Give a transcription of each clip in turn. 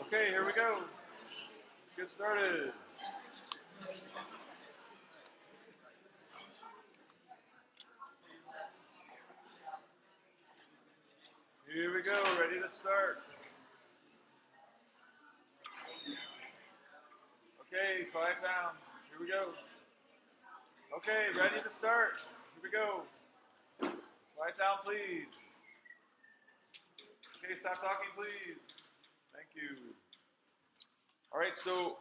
Okay, here we go. Let's get started. Here we go, ready to start. Okay, quiet down. Here we go. Okay, ready to start. Here we go. Quiet down, please. Okay, stop talking, please. Thank you. All right, so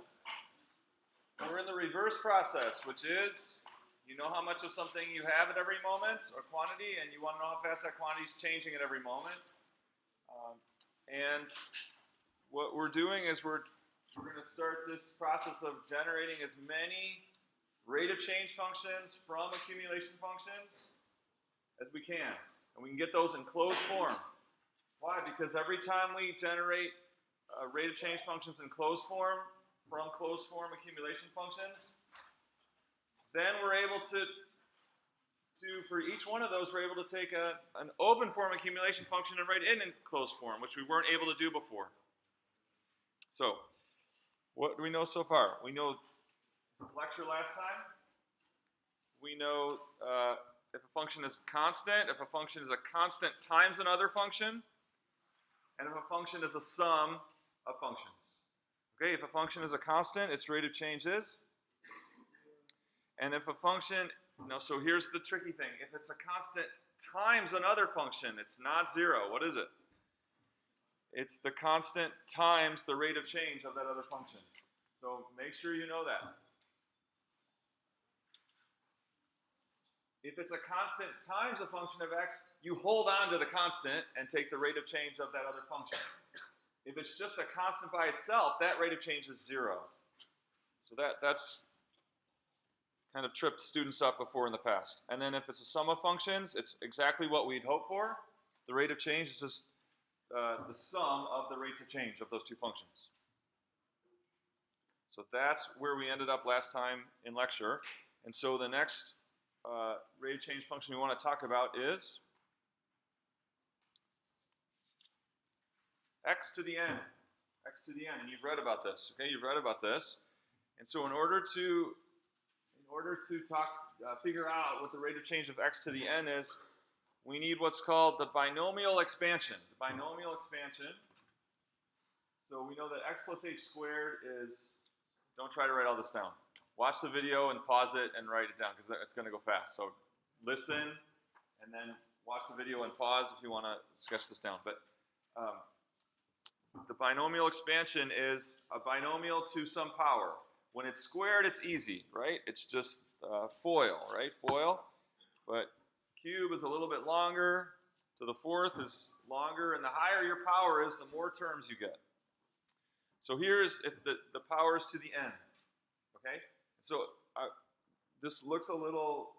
we're in the reverse process, which is you know how much of something you have at every moment, or quantity, and you want to know how fast that quantity is changing at every moment. And what we're doing is we're going to start this process of generating as many rate of change functions from accumulation functions as we can. And we can get those in closed form. Why? Because every time we generate rate of change functions in closed form from closed form accumulation functions, then we're able to for each one of those, we're able to take an open form accumulation function and write it in closed form, which we weren't able to do before. So, what do we know so far? We know lecture last time. We know if a function is constant, if a function is a constant times another function, and if a function is a sum of functions. Okay, if a function is a constant, its rate of change is. And if a function, so here's the tricky thing. If it's a constant times another function, it's not zero. What is it? It's the constant times the rate of change of that other function. So make sure you know that. If it's a constant times a function of x, you hold on to the constant and take the rate of change of that other function. If it's just a constant by itself, that rate of change is zero. So that's kind of tripped students up before in the past. And then if it's a sum of functions, it's exactly what we'd hope for. The rate of change is just the sum of the rates of change of those two functions. So that's where we ended up last time in lecture. And so the next rate of change function we want to talk about is x to the n. X to the n. And you've read about this. Okay, you've read about this. And so in order to figure out what the rate of change of x to the n is, we need what's called the binomial expansion. The binomial expansion. So we know that x plus h squared is, don't try to write all this down. Watch the video and pause it and write it down because it's going to go fast. So listen and then watch the video and pause if you want to sketch this down. But the binomial expansion is a binomial to some power. When it's squared, it's easy, right? It's just FOIL, right? FOIL. But cube is a little bit longer. To the fourth is longer. And the higher your power is, the more terms you get. So here's if the power is to the n. Okay? So this looks a little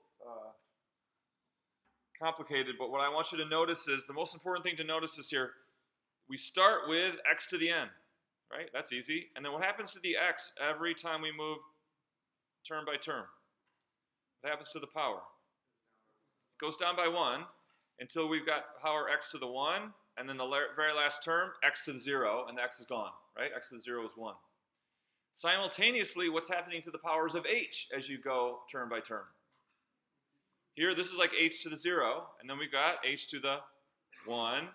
complicated, but what I want you to notice is, the most important thing to notice is here, we start with x to the n. Right? That's easy. And then what happens to the x every time we move term by term? What happens to the power? It goes down by 1 until we've got power x to the 1, and then the very last term, x to the 0, and the x is gone. Right? X to the 0 is 1. Simultaneously, what's happening to the powers of h as you go term by term? Here, this is like h to the 0, and then we've got h to the 1,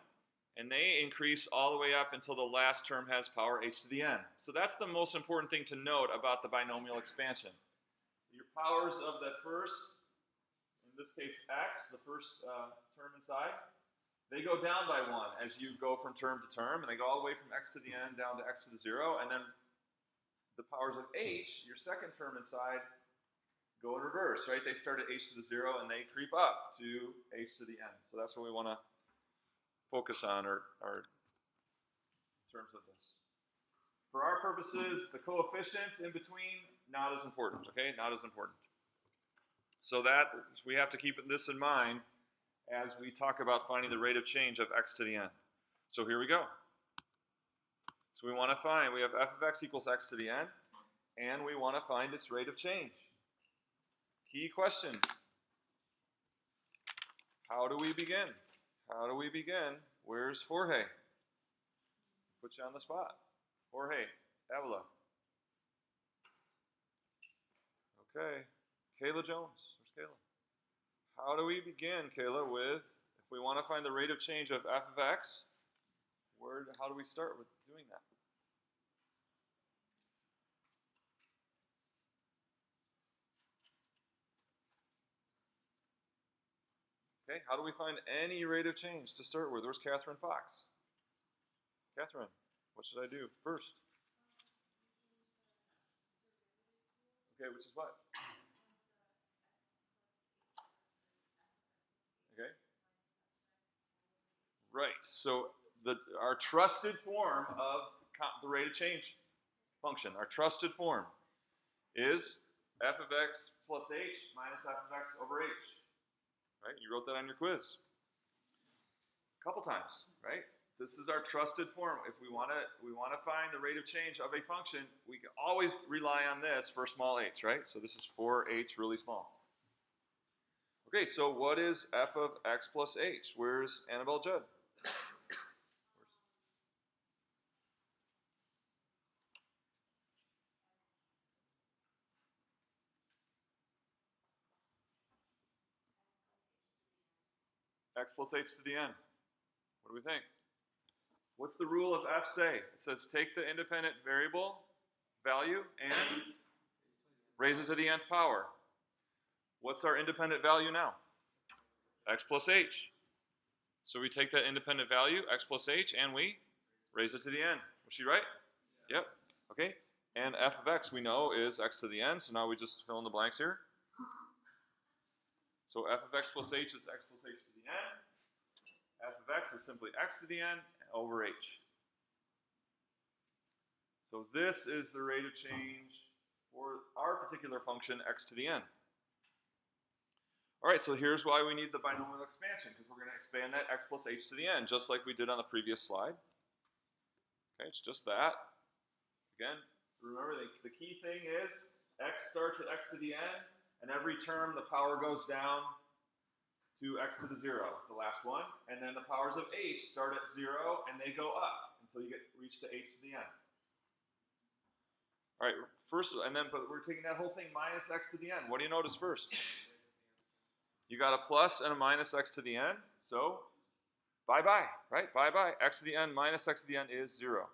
and they increase all the way up until the last term has power h to the n. So that's the most important thing to note about the binomial expansion. Your powers of that first, in this case x, the first term inside, they go down by 1 as you go from term to term, and they go all the way from x to the n down to x to the 0, and then the powers of h, your second term inside, go in reverse, right? They start at h to the 0, and they creep up to h to the n. So that's what we want to focus on or in terms of this. For our purposes, the coefficients in between, not as important, okay? Not as important. So that, we have to keep this in mind as we talk about finding the rate of change of x to the n. So here we go. So we want to find, we have f of x equals x to the n, and we want to find its rate of change. Key question. How do we begin? How do we begin? Where's Jorge? Put you on the spot. Jorge, Avila. Okay. Kayla Jones. Where's Kayla? How do we begin, Kayla, with, if we want to find the rate of change of f of x, how do we start with doing that? Okay, how do we find any rate of change to start with? Where's Catherine Fox? Catherine, what should I do first? Okay, which is what? Okay. Right, so our trusted form of the rate of change function, our trusted form is f of x plus h minus f of x over h. Right, you wrote that on your quiz a couple times, right? This is our trusted form. If we want to find the rate of change of a function, we can always rely on this for small h, right? So this is for h really small. Okay, so what is f of x plus h? Where's Annabelle Judd? X plus h to the n. What do we think? What's the rule of f say? It says take the independent variable value and raise it to the nth power. What's our independent value now? X plus h. So we take that independent value, x plus h, and we raise it to the n. Was she right? Yep. Okay. And f of x we know is x to the n, so now we just fill in the blanks here. So f of x plus h is x plus h to the n. F of x is simply x to the n over h. So this is the rate of change for our particular function, x to the n. All right, so here's why we need the binomial expansion, because we're going to expand that x plus h to the n, just like we did on the previous slide. Okay, it's just that. Again, remember the key thing is x starts with x to the n, and every term the power goes down to x to the 0, the last one, and then the powers of h start at 0 and they go up until you reach to h to the n. All right, first, but we're taking that whole thing minus x to the n. What do you notice first? You got a plus and a minus x to the n, so bye-bye, right? Bye-bye. X to the n minus x to the n is 0.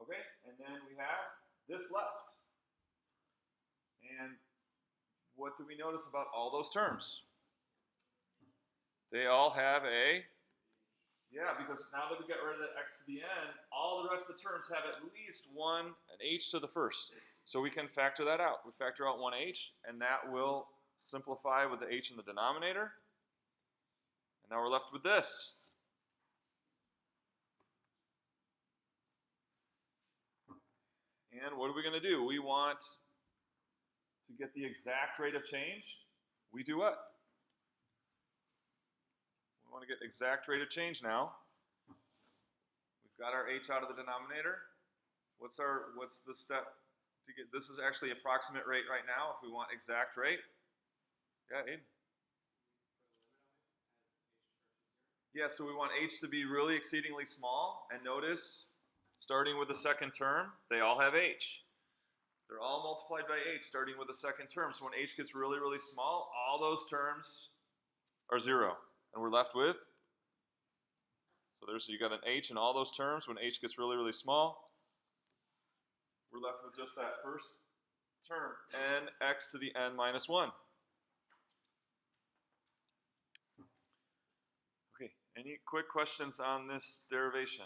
Okay, and then we have this left. And what do we notice about all those terms? They all have a, because now that we get rid of the x to the n, all the rest of the terms have at least an h to the first. So we can factor that out. We factor out 1h, and that will simplify with the h in the denominator. And now we're left with this. And what are we going to do? We want to get the exact rate of change. We do what? We want to get exact rate of change now. We've got our h out of the denominator. What's the step to get? This is actually approximate rate right now. If we want exact rate, yeah, Aiden. Yeah, so we want h to be really exceedingly small, and notice, starting with the second term, they all have h. They're all multiplied by h, starting with the second term. So when h gets really, really small, all those terms are 0. And we're left with, so you got an h in all those terms. When h gets really, really small, we're left with just that first term, nx to the n minus 1. Okay, any quick questions on this derivation?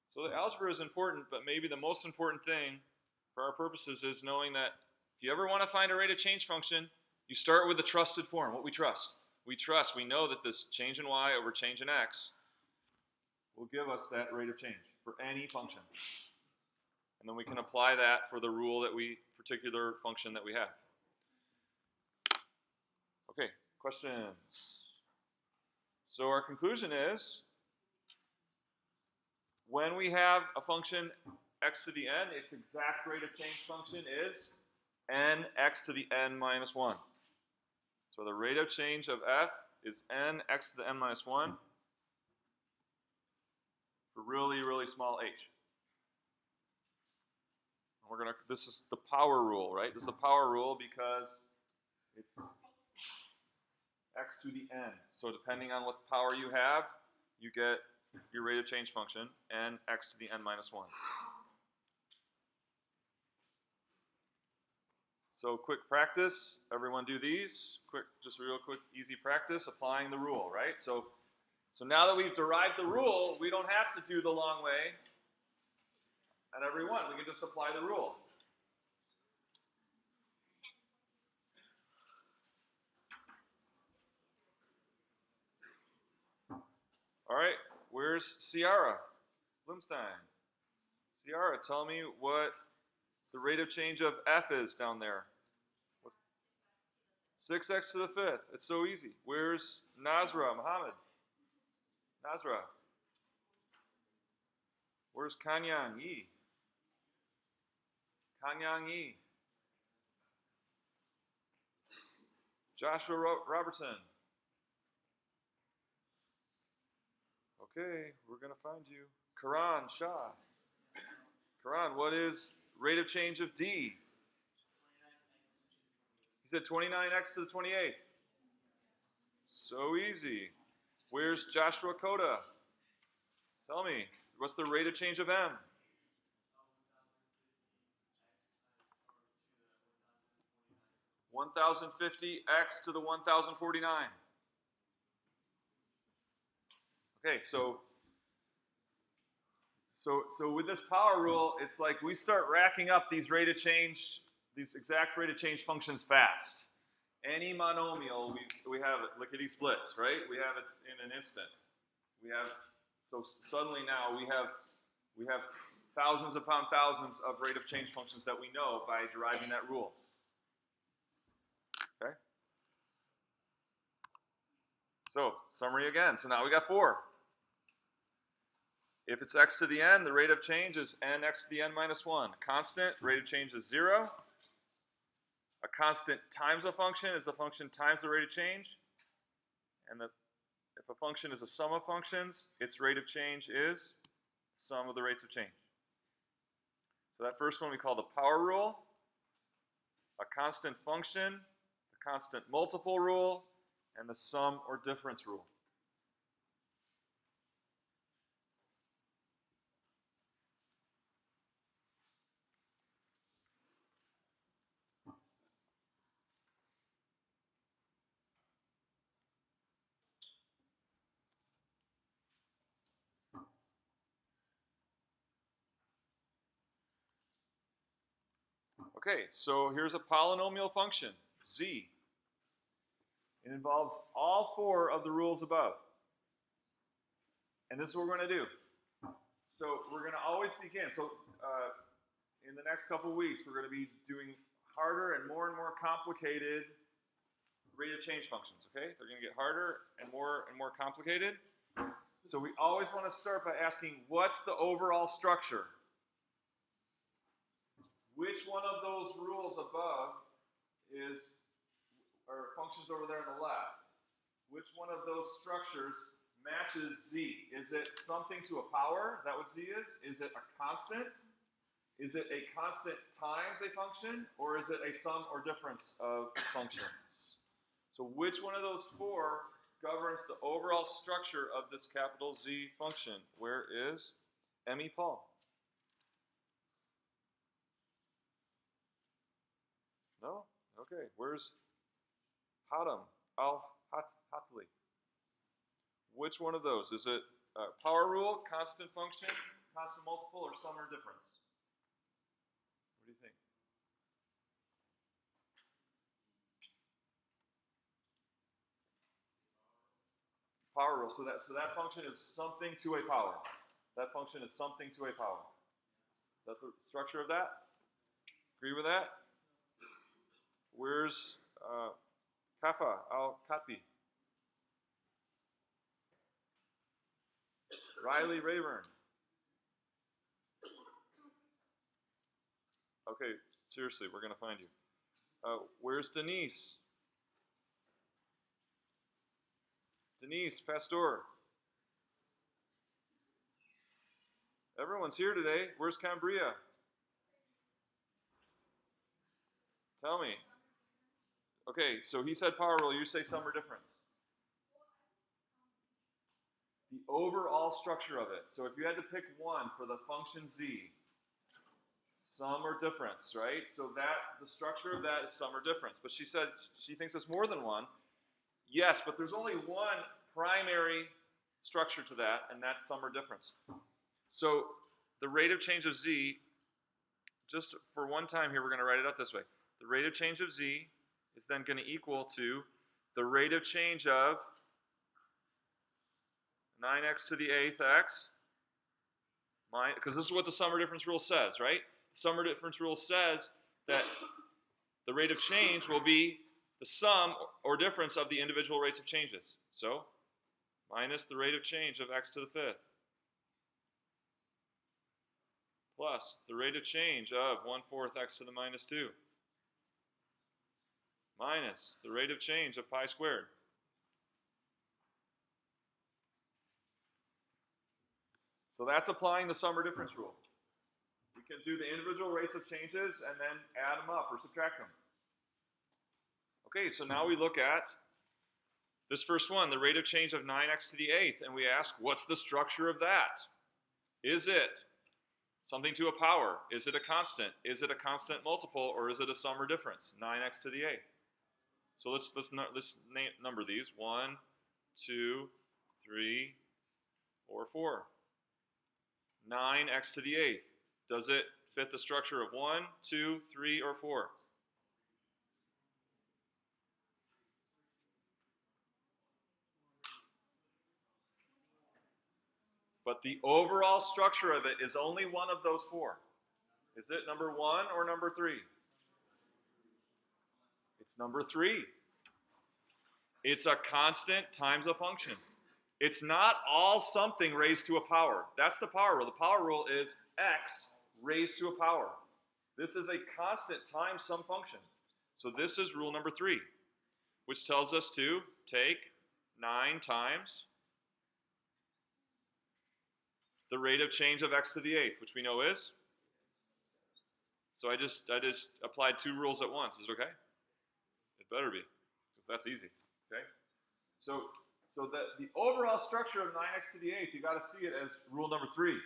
So the algebra is important, but maybe the most important thing for our purposes is knowing that if you ever want to find a rate of change function, you start with the trusted form, what we trust. We know that this change in y over change in x will give us that rate of change for any function. And then we can apply that for the particular function that we have. Okay, questions? So our conclusion is, when we have a function x to the n, its exact rate of change function is nx to the n minus 1. So the rate of change of f is n x to the n minus 1 for really, really small h. This is the power rule, right? This is the power rule because it's x to the n. So depending on what power you have, you get your rate of change function, n x to the n minus 1. So quick practice, everyone do these. Just real quick, easy practice, applying the rule, right? So now that we've derived the rule, we don't have to do the long way at every one. We can just apply the rule. All right, where's Ciara Blumstein? Ciara, tell me what the rate of change of f is down there. 6x to the 5th. It's so easy. Where's Nazra Muhammad? Nazra. Where's Kanyang Yi? Kanyang Yi. Joshua Robertson. Okay, we're going to find you. Karan Shah. Karan, what is rate of change of D? He said 29x to the 28th. So easy. Where's Joshua Koda? Tell me, what's the rate of change of M? 1050x to the 1049. Okay, so with this power rule, it's like we start racking up these exact rate of change functions fast. Any monomial, we have it, lickety-splits, right? We have it in an instant. So suddenly now we have thousands upon thousands of rate of change functions that we know by deriving that rule. Okay? So, summary again. So now we got 4. If it's x to the n, the rate of change is n x to the n minus 1. Constant, rate of change is 0. A constant times a function is the function times the rate of change. And if a function is a sum of functions, its rate of change is the sum of the rates of change. So that first one we call the power rule, a constant function, the constant multiple rule, and the sum or difference rule. Okay, so here's a polynomial function, z. It involves all 4 of the rules above. And this is what we're going to do. So we're going to always begin. So in the next couple weeks, we're going to be doing harder and more complicated rate of change functions, okay? They're going to get harder and more complicated. So we always want to start by asking, what's the overall structure? Which one of those rules above are functions over there on the left? Which one of those structures matches z? Is it something to a power? Is that what z is? Is it a constant? Is it a constant times a function? Or is it a sum or difference of functions? So which one of those 4 governs the overall structure of this capital Z function? Where is Emmy Paul? No? Okay. Where's Hadam Al-Hatli? Which one of those? Is it power rule, constant function, constant multiple, or sum or difference? What do you think? Power rule. So that function is something to a power. That function is something to a power. Is that the structure of that? Agree with that? Where's Kafa Al-Katbi? Riley Rayburn. Okay, seriously, we're going to find you. Where's Denise? Denise, Pastor. Everyone's here today. Where's Cambria? Tell me. Okay, so he said power rule. You say sum or difference. The overall structure of it. So if you had to pick one for the function z, sum or difference, right? So that the structure of that is sum or difference. But she said she thinks it's more than one. Yes, but there's only one primary structure to that, and that's sum or difference. So the rate of change of z, just for one time here, we're going to write it out this way. The rate of change of z is then going to equal to the rate of change of 9x to the 8th x, because this is what the sum or difference rule says, right? The sum or difference rule says that the rate of change will be the sum or difference of the individual rates of changes. So, minus the rate of change of x to the 5th, plus the rate of change of 1/4 x to the minus 2, minus the rate of change of pi squared. So that's applying the sum or difference rule. We can do the individual rates of changes and then add them up or subtract them. Okay, so now we look at this first one, the rate of change of 9x to the 8th, and we ask, what's the structure of that? Is it something to a power? Is it a constant? Is it a constant multiple, or is it a sum or difference? 9x to the 8th. So let's number these. 1, 2, 3, 4, 4. 9x to the 8th. Does it fit the structure of 1, 2, 3, or 4? But the overall structure of it is only one of those 4. Is it number 1 or number 3? It's number 3. It's a constant times a function. It's not all something raised to a power. That's the power rule. The power rule is x raised to a power. This is a constant times some function. So this is rule number 3, which tells us to take 9 times the rate of change of x to the 8th, which we know is. So I just applied 2 rules at once. Is it okay? It better be, because that's easy. Okay? So the overall structure of 9x to the 8th, you got to see it as rule number 3.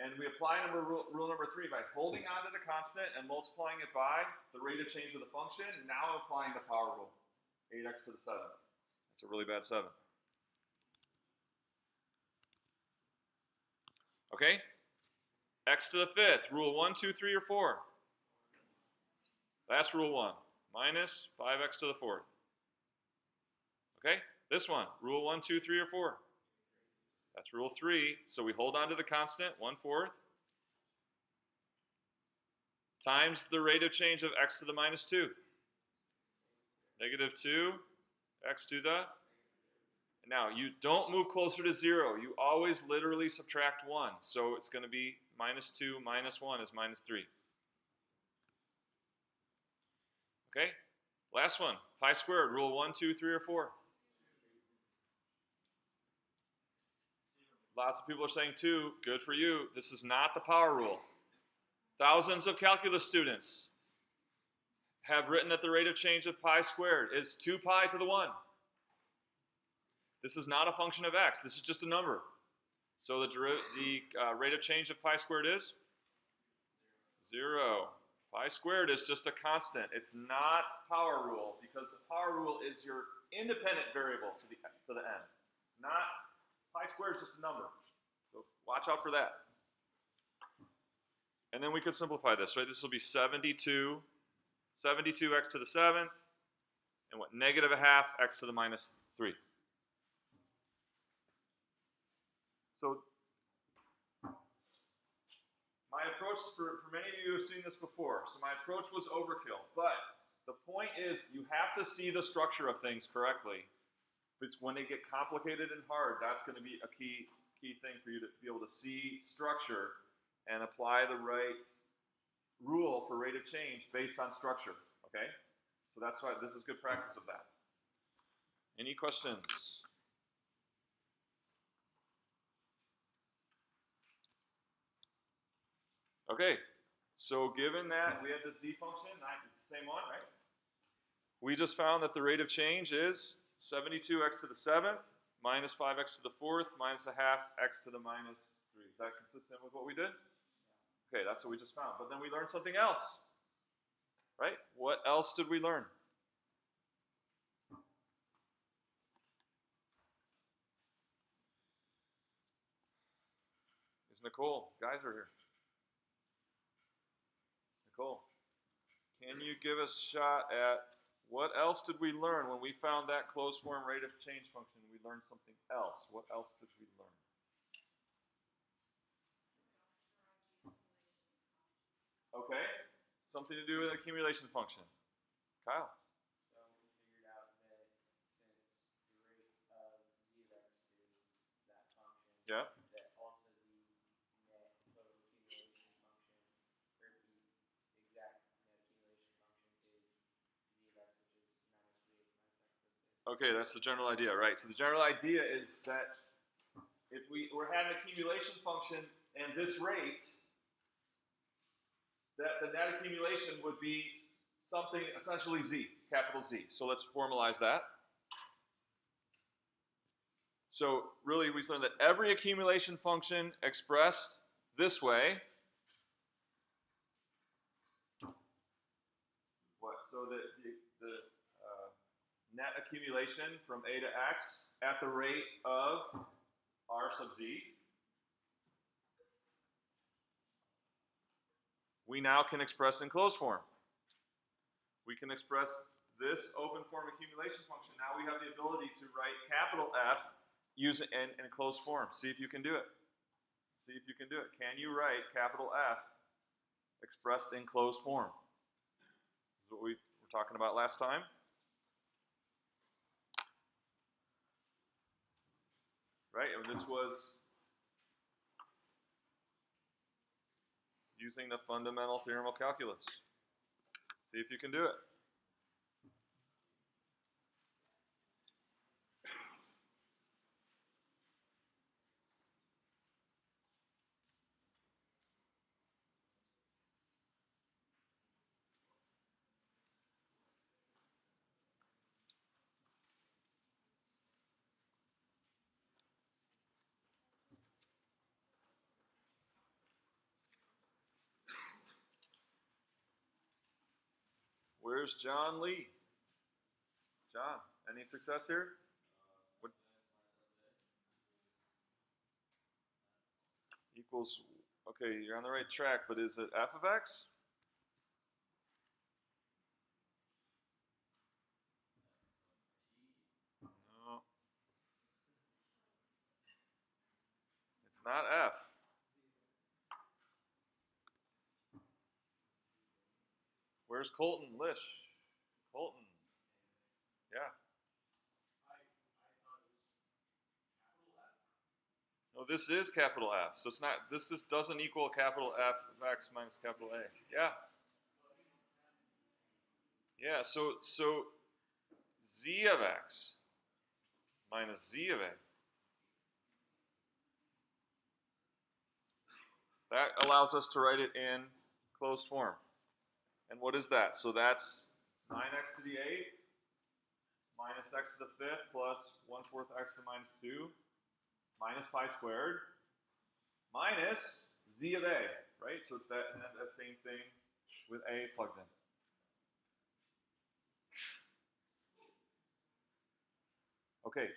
And we apply rule number 3 by holding on to the constant and multiplying it by the rate of change of the function. And now I'm applying the power rule, 8x to the 7th. That's a really bad 7. Okay? X to the 5th, rule 1, 2, 3, or 4. That's rule 1, minus 5x to the 4th. Okay? This one, rule 1, 2, 3, or 4. That's rule 3. So we hold on to the constant, 1/4, times the rate of change of x to the minus 2. Negative 2, x to the. Now, you don't move closer to 0. You always literally subtract 1. So it's going to be minus 2 minus 1 is minus 3. Okay? Last one, pi squared, rule 1, 2, 3, or 4. Lots of people are saying 2. Good for you. This is not the power rule. Thousands of calculus students have written that the rate of change of pi squared is 2 pi to the 1. This is not a function of x. This is just a number. So the rate of change of pi squared is 0. Pi squared is just a constant. It's not power rule, because the power rule is your independent variable to the n. Not pi squared is just a number. So watch out for that. And then we could simplify this, right? This will be 72x to the 7th, and what? Negative 1/2 x to the minus 3. So my approach, for many of you who have seen this before, so my approach was overkill. But the point is, you have to see the structure of things correctly. Because when they get complicated and hard, that's going to be a key thing for you to be able to see structure and apply the right rule for rate of change based on structure. Okay? So that's why this is good practice of that. Any questions? Okay, so given that we have the z function, it's the same one, right? We just found that the rate of change is 72x to the 7th minus 5x to the 4th minus a half x to the minus 3. Is that consistent with what we did? Okay, that's what we just found. But then we learned something else, right? What else did we learn? Is Nicole? Guys are here. Nicole, can you give us a shot at what else did we learn when we found that closed form rate of change function? We learned something else. What else did we learn? Okay, something to do with an accumulation function. Kyle. So we figured out that since the rate of z of x is that function, Yeah. that also the net total accumulation function, or the exact net accumulation function is z of x, which is minus 3 minus x to the fifth. Okay, that's the general idea, right? So the general idea is that if we had an accumulation function and this rate, that the net accumulation would be something essentially z, capital Z. So let's formalize that. So really we learned that every accumulation function expressed this way, so the net accumulation from a to x at the rate of r sub z, we now can express in closed form. We can express this open form accumulation function. Now we have the ability to write capital F using in closed form. See if you can do it. See if you can do it. Can you write capital F expressed in closed form? This is what we were talking about last time. Right? And this was using the fundamental theorem of calculus. See if you can do it. Where's John Lee? John, any success here? What equals, okay, you're on the right track, but is it f of x? No. It's not f. Where's Colton? Lish? Colton. Yeah. No, this is capital F. So it's not, this just doesn't equal capital F of x minus capital A. Yeah. Yeah, so z of x minus z of A. That allows us to write it in closed form. And what is that? So that's 9x to the 8th minus x to the 5th plus 1/4 x to the minus 2 minus pi squared minus z of A, right? So it's that, and that same thing with A plugged in. Okay,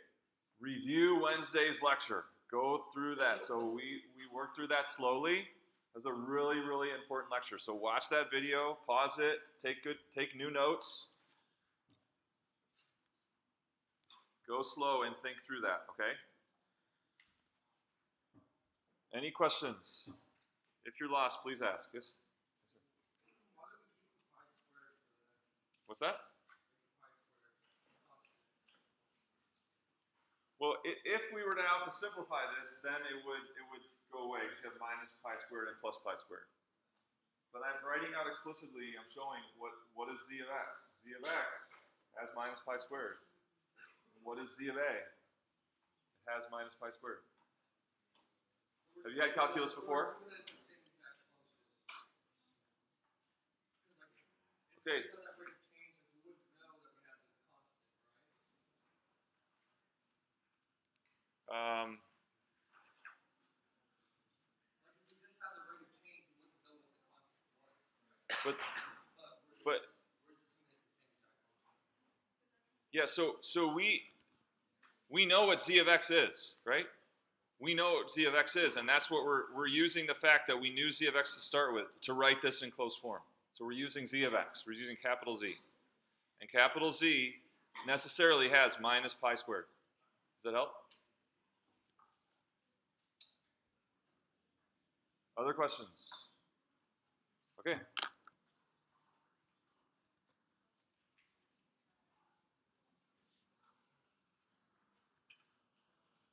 review Wednesday's lecture. Go through that. So we worked through that slowly. It was a really, really important lecture. So watch that video, pause it, take new notes. Go slow and think through that, okay? Any questions? If you're lost, please ask. Yes? What's that? Well, if we were now to simplify this, then it would go away. You have minus pi squared and plus pi squared. But I'm writing out explicitly, I'm showing what is z of x. Z of x has minus pi squared. What is z of a? It has minus pi squared. Have you had calculus before? Okay. But yeah, so we know what z of x is, right? We know what z of x is, and that's what we're using the fact that we knew z of x to start with to write this in closed form. So we're using z of x. We're using capital Z. And capital Z necessarily has minus pi squared. Does that help? Other questions? Okay.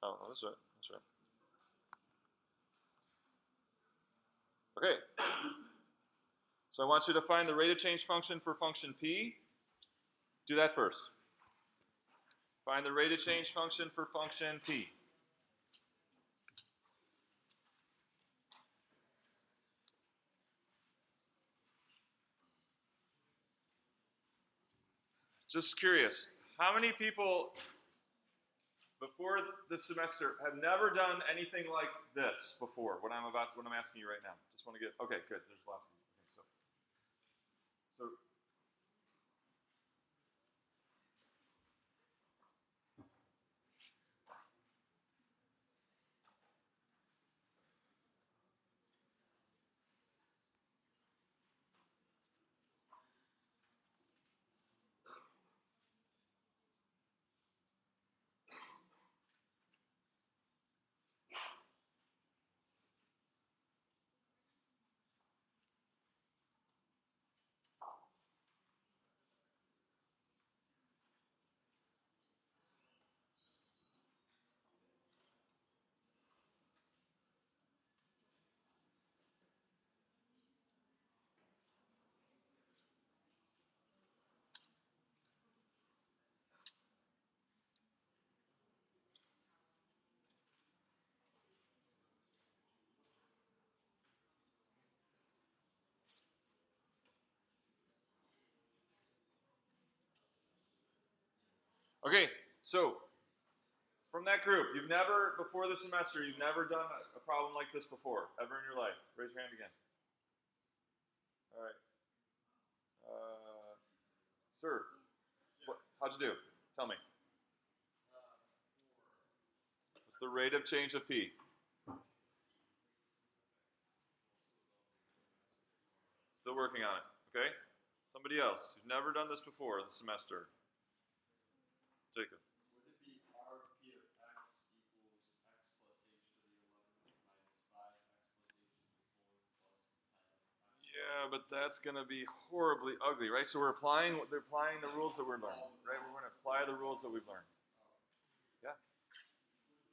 Oh, that's right. That's right. Okay. So I want you to find the rate of change function for function p. Do that first. Find the rate of change function for function p. Just curious, how many people before this semester have never done anything like this before? What I'm asking you right now. Just want to get okay. Good. There's lots of you. Okay, so okay, so from that group, you've never before the semester, you've never done a problem like this before ever in your life. Raise your hand again. All right, sir, how'd you do? Tell me. What's the rate of change of p? Still working on it. Okay. Somebody else who's never done this before this semester. Jacob. Would it be r of p of x equals x plus h to the 11 minus 5x plus h to the 4 plus 10? Yeah, but that's going to be horribly ugly, right? So they're applying the rules that we're learning, right? We're going to apply the rules that we've learned. Yeah.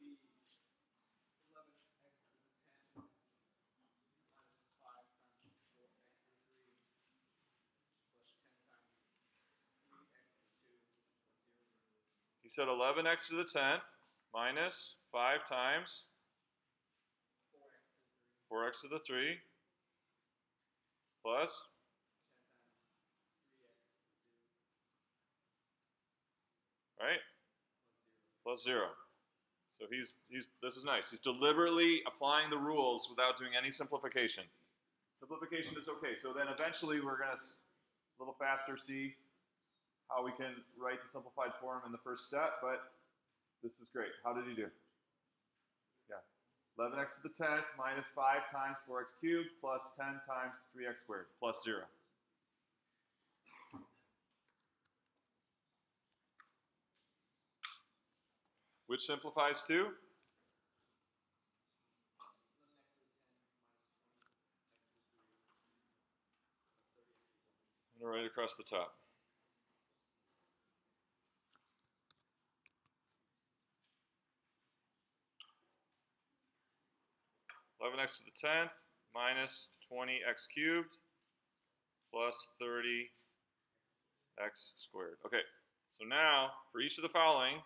Would be 11x to the 10 minus 5 times 4x to the 3 plus 10 times 3x to the 2 plus 0. He said 11x to the 10th minus 5 times 4x to the 3 plus 10 times 3x to the 2. right? Plus 0. So this is nice. He's deliberately applying the rules without doing any simplification. Simplification is okay. So then eventually we're going to a little faster see how we can write the simplified form in the first step, but this is great. How did he do? Yeah. 11x to the 10th minus 5 times 4x cubed plus 10 times 3x squared plus 0. Which simplifies to? I'm going to write it across the top. (11x to the 10th minus 20x cubed plus 30x squared. Okay, so now for each of the following,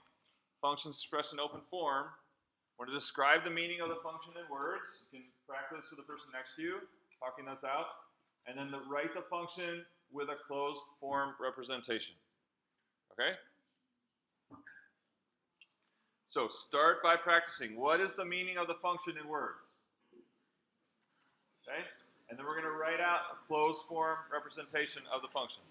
functions expressed in open form. We're going to describe the meaning of the function in words. You can practice with the person next to you, talking this out. And then write the function with a closed form representation. Okay? So start by practicing. What is the meaning of the function in words? Okay? And then we're going to write out a closed form representation of the function.